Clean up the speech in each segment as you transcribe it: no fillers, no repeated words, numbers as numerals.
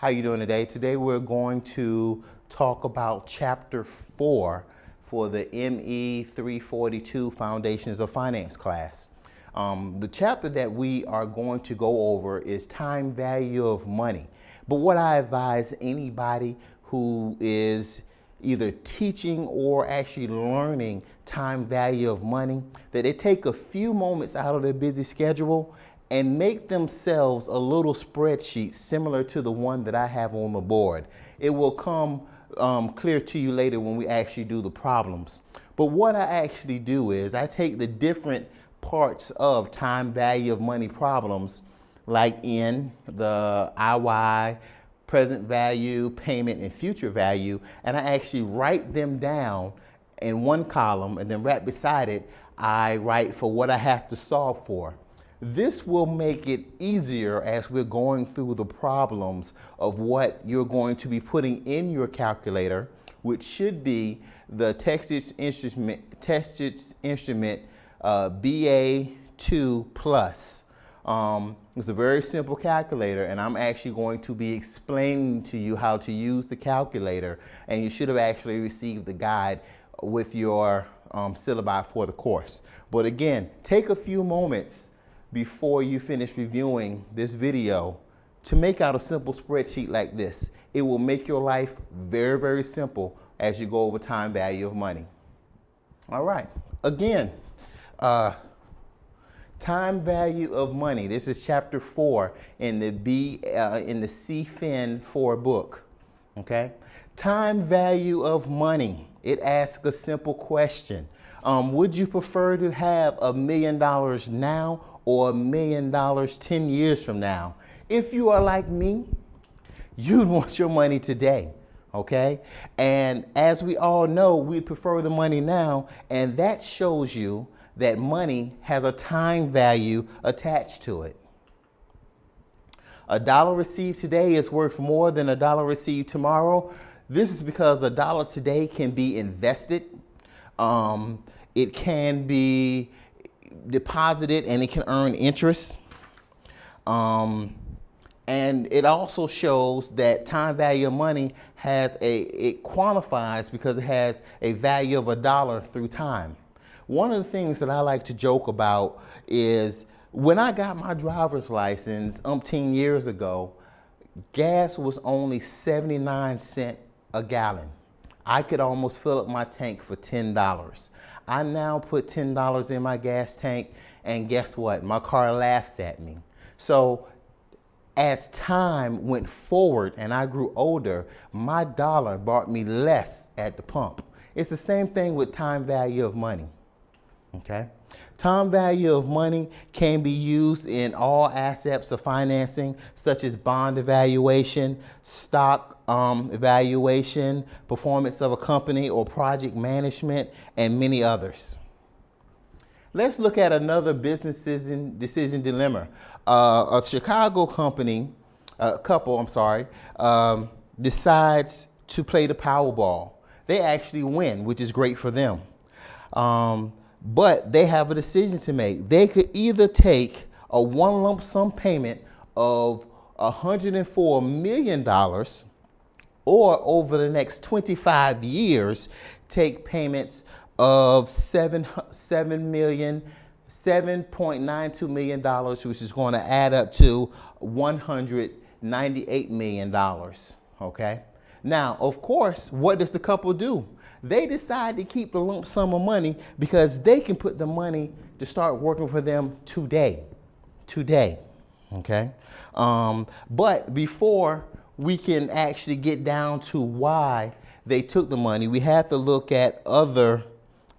How you doing today? Today we're going to talk about Chapter 4 for the ME342 Foundations of Finance class. The chapter that we are going to go over is time value of money. But what I advise anybody who is either teaching or actually learning time value of money, that they take a few moments out of their busy schedule and make themselves a little spreadsheet similar to the one that I have on the board. It will come clear to you later when we actually do the problems. But what I actually do is I take the different parts of time value of money problems, like in the IY, present value, payment, and future value, and I actually write them down in one column, and then right beside it, I write for what I have to solve for. This will make it easier as we're going through the problems of what you're going to be putting in your calculator, which should be the Texas Instrument BA2 Plus. It's a very simple calculator, and I'm actually going to be explaining to you how to use the calculator, and you should have actually received the guide with your syllabi for the course. But again, take a few moments before you finish reviewing this video to make out a simple spreadsheet like this. It will make your life very, very simple as you go over time value of money. All right, again, time value of money. This is chapter 4 in the CFIN 4 book. Okay, time value of money. It asks a simple question. Would you prefer to have $1 million now or $1 million 10 years from now? If you are like me, you'd want your money today. Okay, and as we all know, we prefer the money now, and that shows you that money has a time value attached to it. $1 received today is worth more than $1 received tomorrow. This is because $1 today can be invested, it can be deposited, and it can earn interest. And it also shows that time value of money it quantifies because it has a value of $1 through time. One of the things that I like to joke about is when I got my driver's license umpteen years ago, gas was only 79 cents a gallon. I could almost fill up my tank for $10. I now put $10 in my gas tank, and guess what? My car laughs at me. So as time went forward and I grew older, my dollar brought me less at the pump. It's the same thing with time value of money. Okay? Time value of money can be used in all aspects of financing, such as bond evaluation, stock evaluation, performance of a company or project management, and many others. Let's look at another business decision dilemma. A Chicago couple decides to play the Powerball. They actually win, which is great for them. But they have a decision to make. They could either take a one lump sum payment of $104 million, or over the next 25 years, take payments of $7.92 million, which is going to add up to $198 million. Okay. Now, of course, what does the couple do? They decide to keep the lump sum of money because they can put the money to start working for them today. Okay. But before we can actually get down to why they took the money, we have to look at other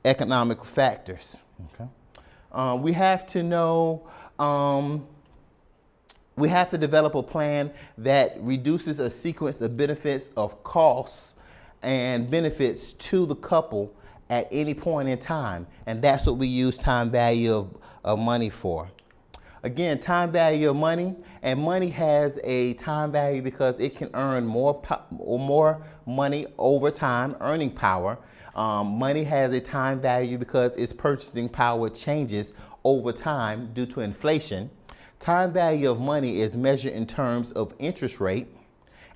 economic factors. Okay. We have to know, we have to develop a plan that reduces a sequence of benefits of costs and benefits to the couple at any point in time. And that's what we use time value of money for. Again, time value of money, and money has a time value because it can earn more money over time, earning power. Money has a time value because its purchasing power changes over time due to inflation. Time value of money is measured in terms of interest rate,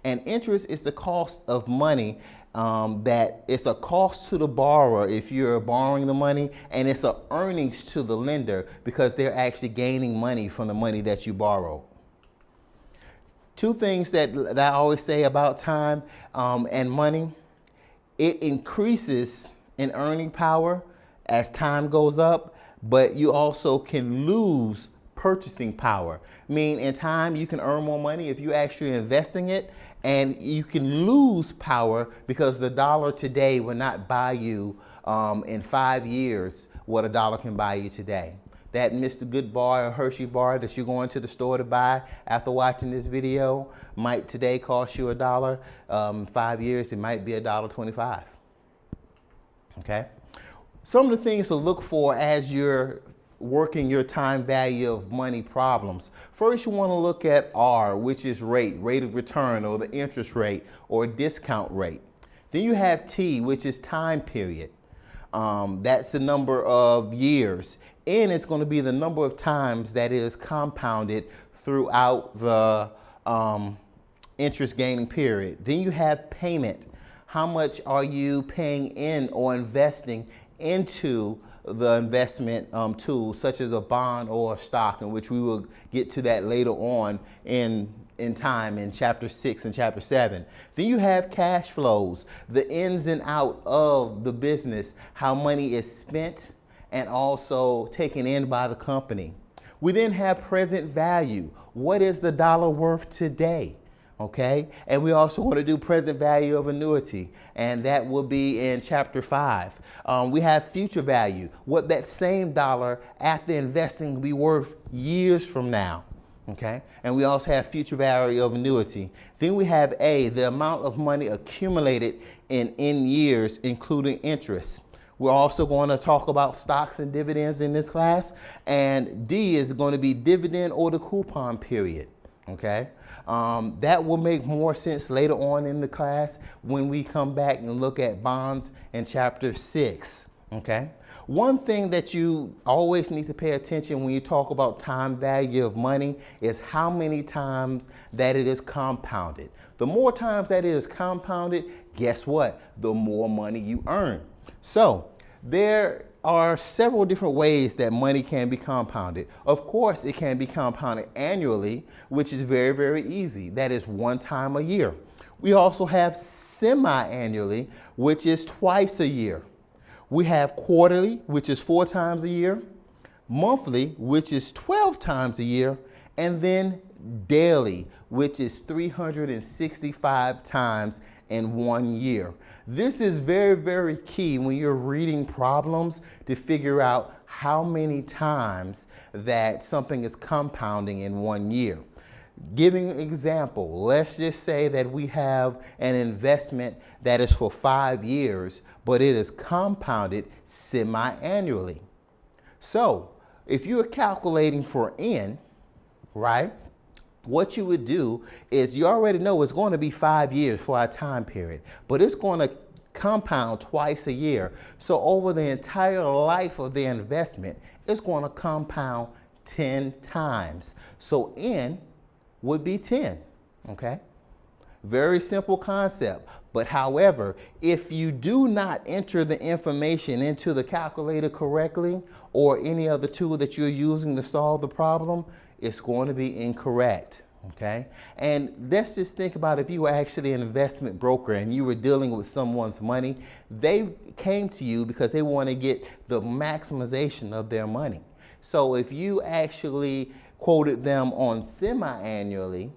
And interest is the cost of money that it's a cost to the borrower if you're borrowing the money, and it's a earnings to the lender because they're actually gaining money from the money that you borrow. Two things that I always say about time and money: it increases in earning power as time goes up, but you also can lose purchasing power. Meaning in time you can earn more money if you actually investing it, and you can lose power because the dollar today will not buy you in 5 years what a dollar can buy you today. That Mr. Good bar or Hershey bar that you're going to the store to buy after watching this video might today cost you $1. 5 years it might be $1.25. Okay? Some of the things to look for as you're working your time value of money problems. First, you want to look at R, which is rate of return, or the interest rate or discount rate. Then you have T, which is time period. That's the number of years. N is going to be the number of times that it is compounded throughout the interest gaining period. Then you have payment. How much are you paying in or investing into the investment tool, such as a bond or a stock, in which we will get to that later on in time in chapter 6 and chapter 7. Then you have cash flows, the ins and out of the business, how money is spent and also taken in by the company. We then have present value. What is the dollar worth today? Okay, and we also want to do present value of annuity, and that will be in chapter 5. We have future value, what that same dollar after investing will be worth years from now. Okay, and we also have future value of annuity. Then we have A, the amount of money accumulated in years, including interest. We're also going to talk about stocks and dividends in this class, and D is going to be dividend or the coupon period. Okay, that will make more sense later on in the class when we come back and look at bonds in chapter 6. Okay, one thing that you always need to pay attention when you talk about time value of money is how many times that it is compounded. The more times that it is compounded, guess what? The more money you earn. So there are several different ways that money can be compounded. Of course, it can be compounded annually, which is very, very easy. That is one time a year. We also have semi-annually, which is twice a year. We have quarterly, which is 4 times a year, monthly, which is 12 times a year, and then daily, which is 365 times in 1 year. This is very, very key when you're reading problems to figure out how many times that something is compounding in 1 year. Giving an example, let's just say that we have an investment that is for 5 years, but it is compounded semi-annually. So if you're calculating for N, right, what you would do is you already know it's going to be 5 years for our time period, but it's going to compound twice a year. So over the entire life of the investment, it's going to compound 10 times. So N would be 10, okay? Very simple concept. But however, if you do not enter the information into the calculator correctly or any other tool that you're using to solve the problem, it's going to be incorrect, okay? And let's just think about if you were actually an investment broker and you were dealing with someone's money, they came to you because they want to get the maximization of their money. So if you actually quoted them on semi-annually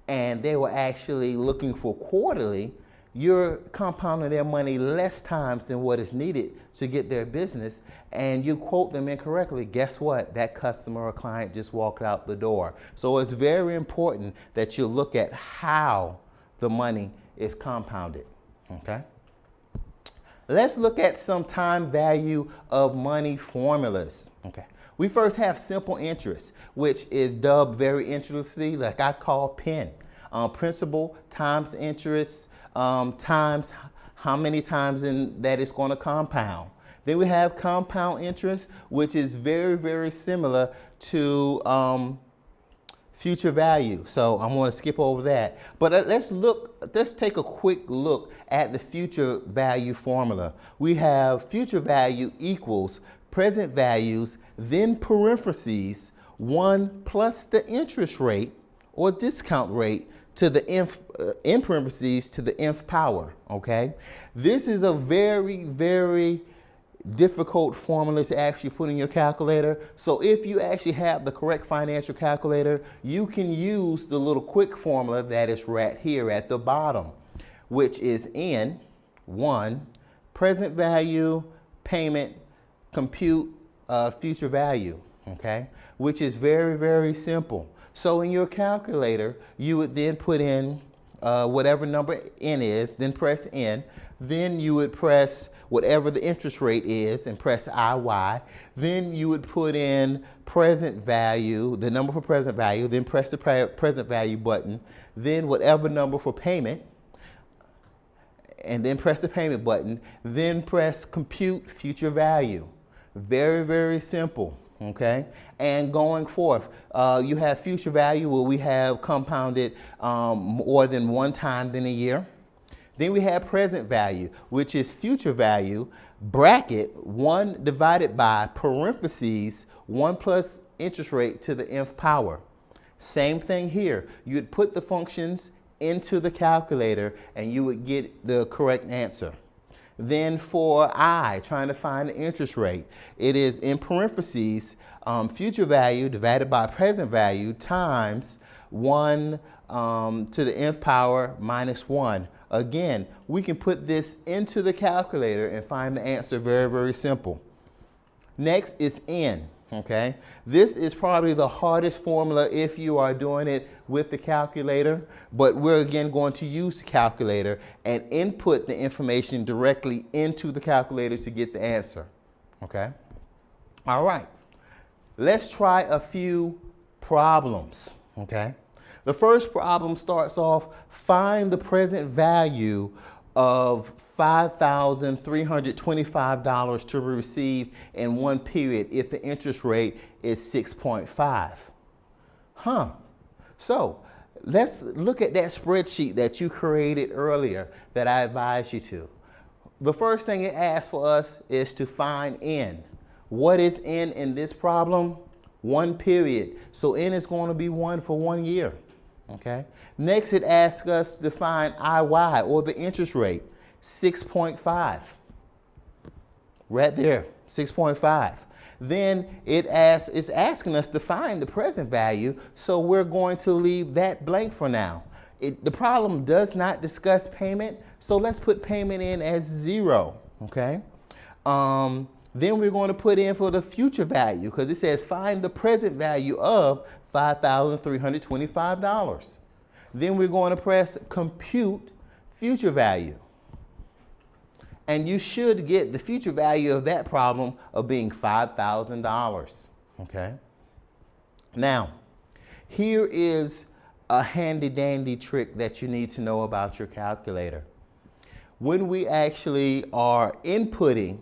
and they were actually looking for quarterly, you're compounding their money less times than what is needed to get their business, and you quote them incorrectly. Guess what? That customer or client just walked out the door. So it's very important that you look at how the money is compounded, okay? Let's look at some time value of money formulas, okay? We first have simple interest, which is dubbed very interestingly, like I call PIN. Principal times interest times how many times that it's going to compound. Then we have compound interest, which is very, very similar to future value. So I'm going to skip over that. But let's take a quick look at the future value formula. We have future value equals present values, then parentheses, 1 plus the interest rate or discount rate to the nth, in parentheses to the nth power, okay? This is a very, very difficult formula to actually put in your calculator. So if you actually have the correct financial calculator, you can use the little quick formula that is right here at the bottom, which is N, 1, present value, payment, compute future value, okay? Which is very, very simple. So in your calculator, you would then put in whatever number N is, then press N. Then you would press whatever the interest rate is and press IY. Then you would put in present value, the number for present value, then press the present value button. Then whatever number for payment, and then press the payment button. Then press compute future value. Very, very simple. Okay, and going forth, you have future value where we have compounded more than one time in a year. Then we have present value, which is future value, bracket 1 divided by parentheses 1 plus interest rate to the nth power. Same thing here. You'd put the functions into the calculator and you would get the correct answer. Then for I, trying to find the interest rate, it is in parentheses, future value divided by present value times 1 to the nth power minus 1. Again, we can put this into the calculator and find the answer very, very simple. Next is N. Okay, this is probably the hardest formula if you are doing it with the calculator, but we're again going to use the calculator and input the information directly into the calculator to get the answer. Okay, all right, let's try a few problems. Okay, the first problem starts off, find the present value of $5,325 to receive in one period if the interest rate is 6.5. So let's look at that spreadsheet that you created earlier that I advised you to. The first thing it asks for us is to find N. What is N in this problem? 1 period. So N is going to be 1 for 1 year. Okay. Next, it asks us to find IY, or the interest rate. 6.5. Right there, 6.5. Then it's asking us to find the present value, so we're going to leave that blank for now. The problem does not discuss payment, so let's put payment in as 0, okay? Then we're going to put in for the future value, because it says find the present value of $5,325. Then we're going to press compute future value. And you should get the future value of that problem of being $5,000, okay? Now, here is a handy dandy trick that you need to know about your calculator. When we actually are inputting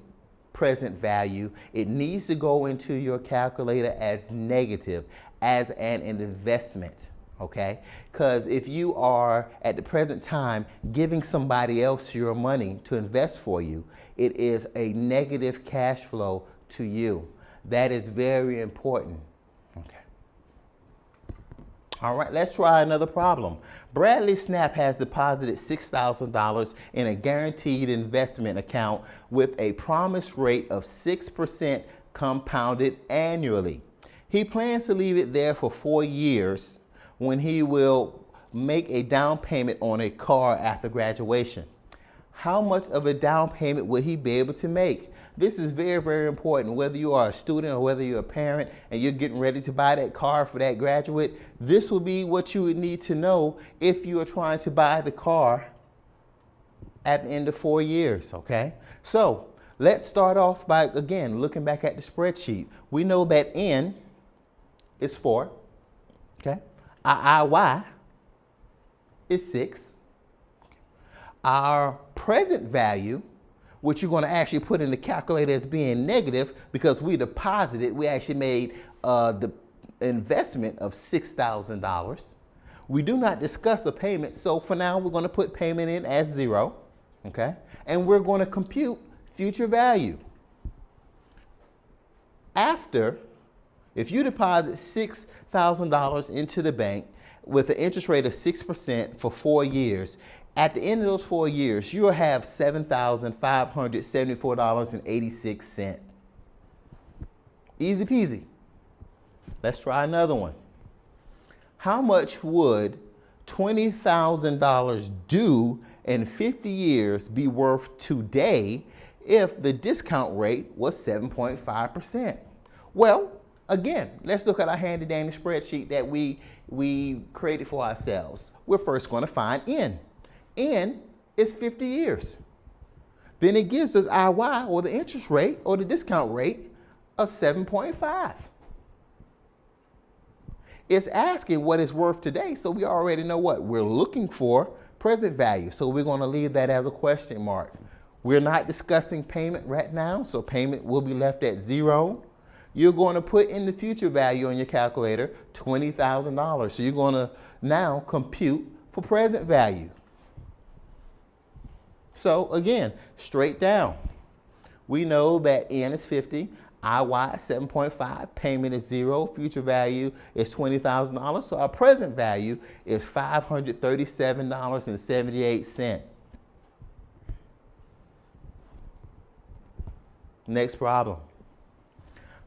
present value, it needs to go into your calculator as negative, as an investment. Okay, because if you are at the present time giving somebody else your money to invest for you, it is a negative cash flow to you. That is very important. Okay. All right, let's try another problem. Bradley Snap has deposited $6,000 in a guaranteed investment account with a promised rate of 6% compounded annually. He plans to leave it there for 4 years when he will make a down payment on a car after graduation. How much of a down payment will he be able to make? This is very, very important. Whether you are a student or whether you're a parent and you're getting ready to buy that car for that graduate, this will be what you would need to know if you are trying to buy the car at the end of 4 years, okay? So let's start off by, again, looking back at the spreadsheet. We know that N is 4, okay? IY is 6. Our present value, which you're going to actually put in the calculator as being negative because we deposited, we actually made the investment of $6,000. We do not discuss a payment, so for now we're going to put payment in as 0, okay? And we're going to compute future value. After, if you deposit $6,000 into the bank with an interest rate of 6% for 4 years, at the end of those 4 years, you'll have $7,574.86. Easy peasy. Let's try another one. How much would $20,000 due in 50 years be worth today if the discount rate was 7.5%? Well, again, let's look at our handy dandy spreadsheet that we created for ourselves. We're first going to find N. N is 50 years. Then it gives us IY, or the interest rate, or the discount rate, of 7.5. It's asking what it's worth today, so we already know what we're looking for, present value. So we're going to leave that as a question mark. We're not discussing payment right now, so payment will be left at 0. You're going to put in the future value on your calculator, $20,000. So you're going to now compute for present value. So again, straight down. We know that N is 50. IY is 7.5, payment is 0, future value is $20,000, so our present value is $537.78. Next problem.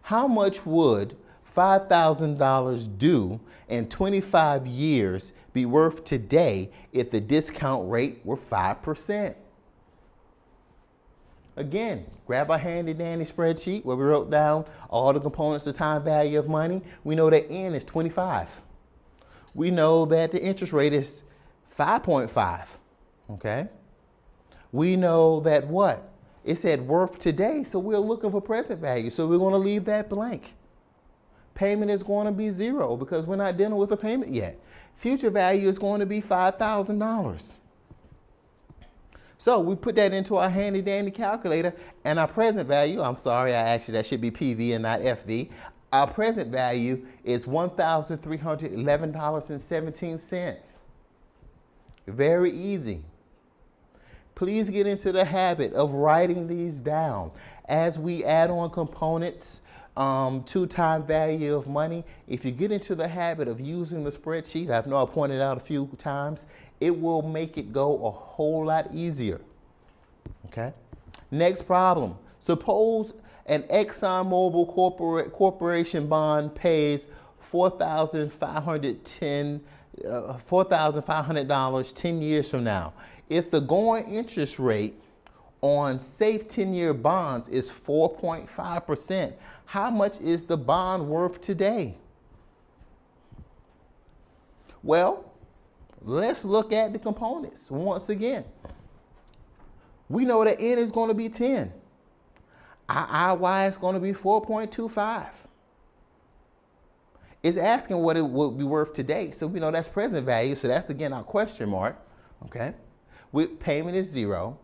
How much would $5,000 due in 25 years be worth today if the discount rate were 5%? Again, grab our handy dandy spreadsheet where we wrote down all the components of time value of money. We know that N is 25. We know that the interest rate is 5.5, okay? We know that what? It said worth today, so we're looking for present value, so we're going to leave that blank. Payment is going to be 0 because we're not dealing with a payment yet. Future value is going to be $5,000. So we put that into our handy dandy calculator, and our present value, I'm sorry, that should be PV and not FV. Our present value is $1,311.17. Very easy. Please get into the habit of writing these down. As we add on components to time value of money, if you get into the habit of using the spreadsheet, I know I pointed out a few times, it will make it go a whole lot easier. Okay? Next problem. Suppose an ExxonMobil corporation bond pays $4,500 10 years from now. If the going interest rate on safe 10-year bonds is 4.5%, how much is the bond worth today? Well, let's look at the components once again. We know that N is going to be 10. Our IY is going to be 4.25. It's asking what it would be worth today, so we know that's present value, so that's again our question mark, okay? Payment is 0,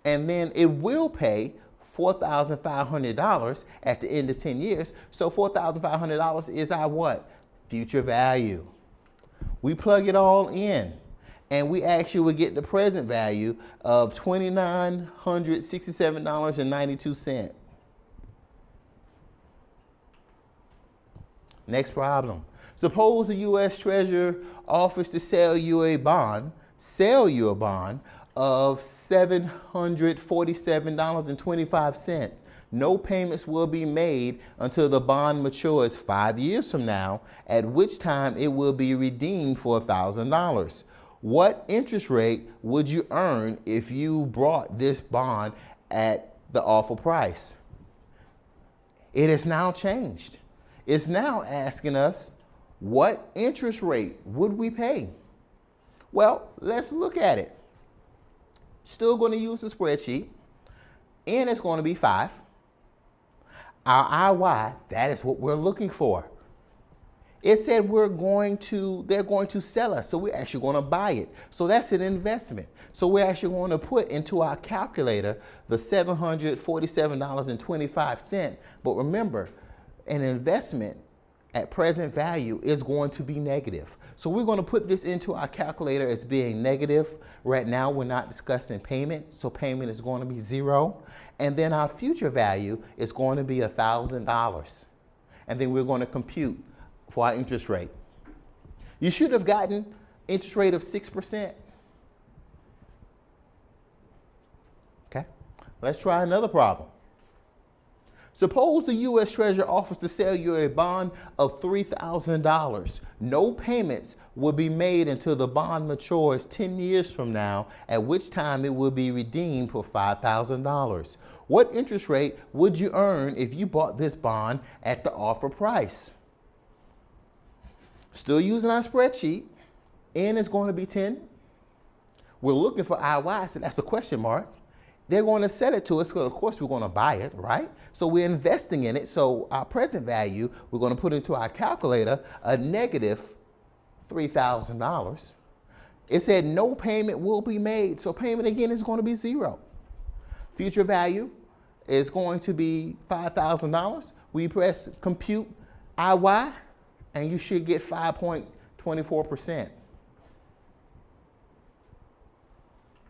and then it will pay $4,500 at the end of 10 years, so $4,500 is our what? Future value. We plug it all in, and we actually would get the present value of $2,967.92. Next problem. Suppose the U.S. Treasurer offers to sell you a bond of $747.25. No payments will be made until the bond matures 5 years from now, at which time it will be redeemed for $1,000. What interest rate would you earn if you bought this bond at the offer price? It has now changed. It's now asking us, what interest rate would we pay? Well, let's look at it. Still going to use the spreadsheet. N is going to be 5. Our IY, that is what we're looking for. It said they're going to sell us, so we're actually going to buy it. So that's an investment. So we're actually going to put into our calculator the $747.25. But remember, an investment at present value is going to be negative. So we're going to put this into our calculator as being negative. Right now we're not discussing payment, so payment is going to be 0. And then our future value is going to be $1,000. And then we're going to compute for our interest rate. You should have gotten interest rate of 6%. Okay, let's try another problem. Suppose the U.S. Treasury offers to sell you a bond of $3,000. No payments will be made until the bond matures 10 years from now, at which time it will be redeemed for $5,000. What interest rate would you earn if you bought this bond at the offer price? Still using our spreadsheet. N is going to be 10. We're looking for IY, so that's a question mark. They're going to set it to us, because of course we're going to buy it, right? So we're investing in it. So our present value, we're going to put into our calculator a negative $3,000. It said no payment will be made. So payment again is going to be 0. Future value is going to be $5,000. We press compute IY, and you should get 5.24%.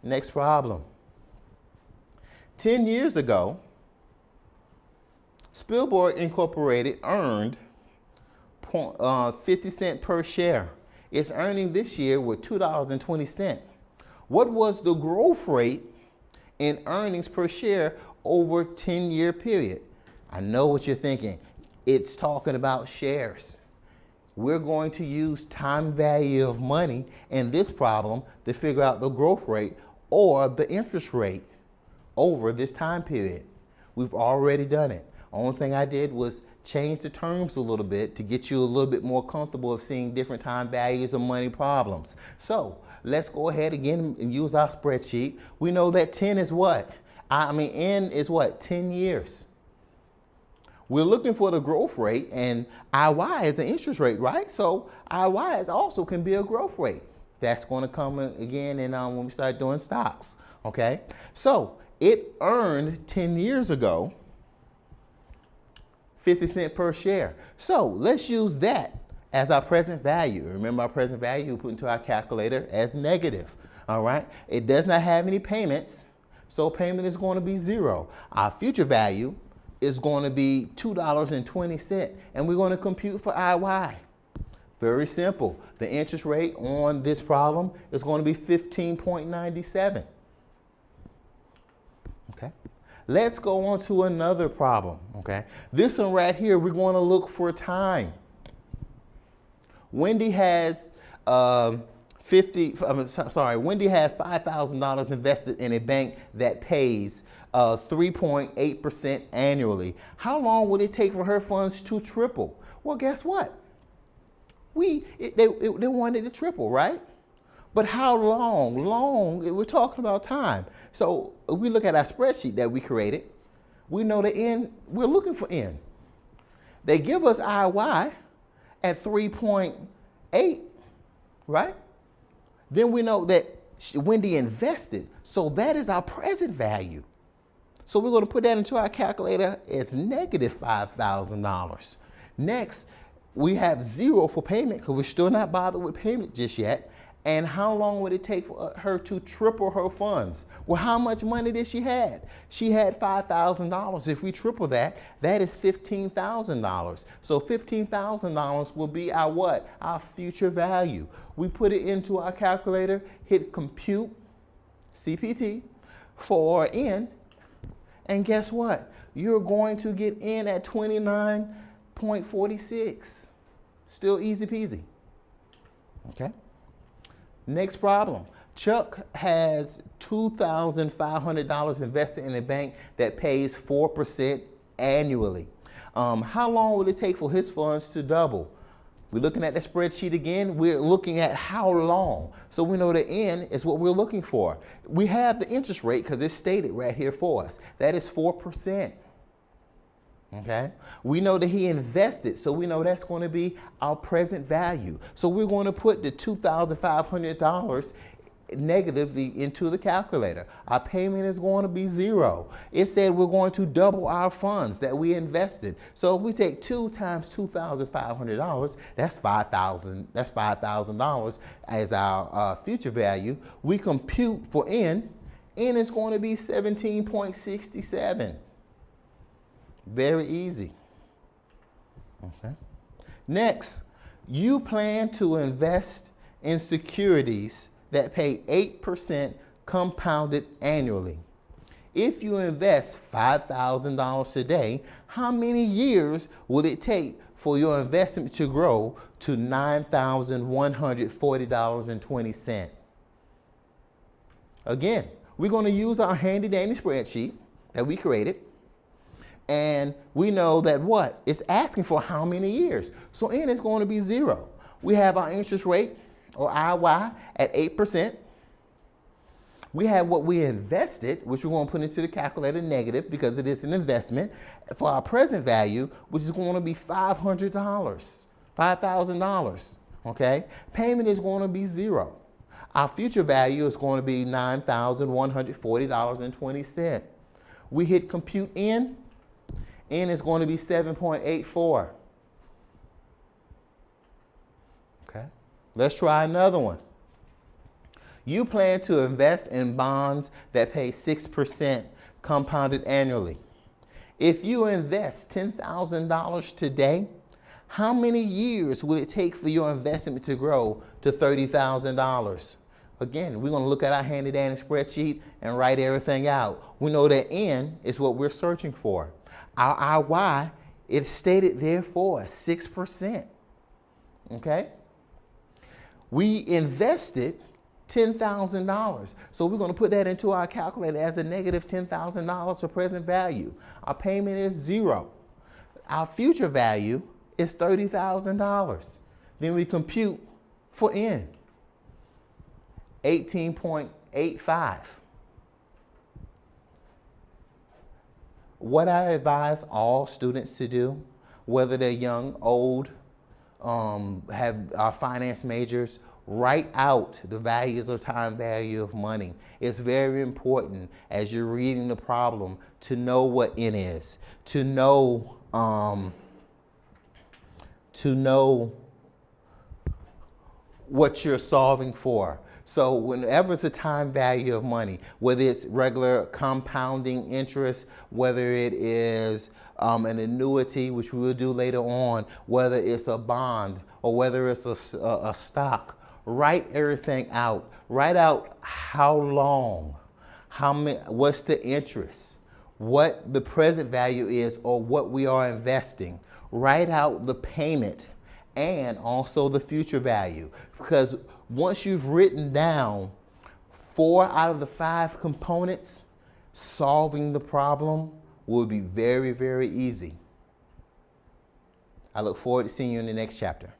Next problem. 10 years ago, Spielberg Incorporated earned 50 cents per share. Its earning this year were $2.20. What was the growth rate in earnings per share over a 10-year period? I know what you're thinking. It's talking about shares. We're going to use time value of money in this problem to figure out the growth rate or the interest rate over this time period. We've already done it. Only thing I did was change the terms a little bit to get you a little bit more comfortable of seeing different time values of money problems. So let's go ahead again and use our spreadsheet. We know that 10 is what? N is what? 10 years. We're looking for the growth rate, and IY is an interest rate, right? So IY is also can be a growth rate. That's going to come again in when we start doing stocks, okay? So it earned 10 years ago 50 cents per share. So let's use that as our present value. Remember, our present value we put into our calculator as negative, all right? It does not have any payments, so payment is going to be 0. Our future value is going to be $2.20, and we're going to compute for IY. Very simple. The interest rate on this problem is going to be 15.97. Okay. Let's go on to another problem. Okay. This one right here, we're going to look for time. Wendy has Wendy has $5,000 invested in a bank that pays 3.8% annually. How long would it take for her funds to triple? Well, guess what? They wanted to triple, right? But how long? We're talking about time. So if we look at our spreadsheet that we created, we know the N, we're looking for N. They give us IY at 3.8, right? Then we know that Wendy invested. So that is our present value. So we're going to put that into our calculator as negative $5,000. Next, we have 0 for payment because we're still not bothered with payment just yet. And how long would it take for her to triple her funds? Well, how much money did she have? She had $5,000. If we triple that, that is $15,000. So $15,000 will be our what? Our future value. We put it into our calculator, hit compute, CPT, for N, and guess what? You're going to get N at 29.46. Still easy peasy. Okay. Next problem. Chuck has $2,500 invested in a bank that pays 4% annually. How long will it take for his funds to double? We're looking at the spreadsheet again. We're looking at how long. So we know the N is what we're looking for. We have the interest rate because it's stated right here for us. That is 4%. Okay. We know that he invested, so we know that's going to be our present value. So we're going to put the $2,500 negatively into the calculator. Our payment is going to be zero. It said we're going to double our funds that we invested. So if we take 2 times $2,500, that's $5,000. That's $5,000 as our future value. We compute for N. N is going to be 17.67. Very easy. Okay. Next, you plan to invest in securities that pay 8% compounded annually. If you invest $5,000 today, how many years will it take for your investment to grow to $9,140.20? Again, we're going to use our handy dandy spreadsheet that we created. And we know that what? It's asking for how many years. So N is going to be 0. We have our interest rate, or IY, at 8%. We have what we invested, which we're going to put into the calculator negative because it is an investment, for our present value, which is going to be $500, $5,000. Okay? Payment is going to be 0. Our future value is going to be $9,140.20. We hit compute N. N is going to be 7.84. Okay. Let's try another one. You plan to invest in bonds that pay 6% compounded annually. If you invest $10,000 today, how many years will it take for your investment to grow to $30,000? Again, we're going to look at our handy dandy spreadsheet and write everything out. We know that N is what we're searching for. Our Y, it's stated there for us, 6%. Okay? We invested $10,000. So we're going to put that into our calculator as a negative $10,000 for present value. Our payment is 0. Our future value is $30,000. Then we compute for N, 18.85. What I advise all students to do, whether they're young, old, are finance majors, write out the values of time value of money. It's very important as you're reading the problem to know what N is, to know what you're solving for. So whenever it's a time value of money, whether it's regular compounding interest, whether it is an annuity, which we will do later on, whether it's a bond or whether it's a stock, write everything out. Write out how long, what's the interest, what the present value is, or what we are investing. Write out the payment and also the future value. Because once you've written down 4 out of the 5 components, solving the problem will be very, very easy. I look forward to seeing you in the next chapter.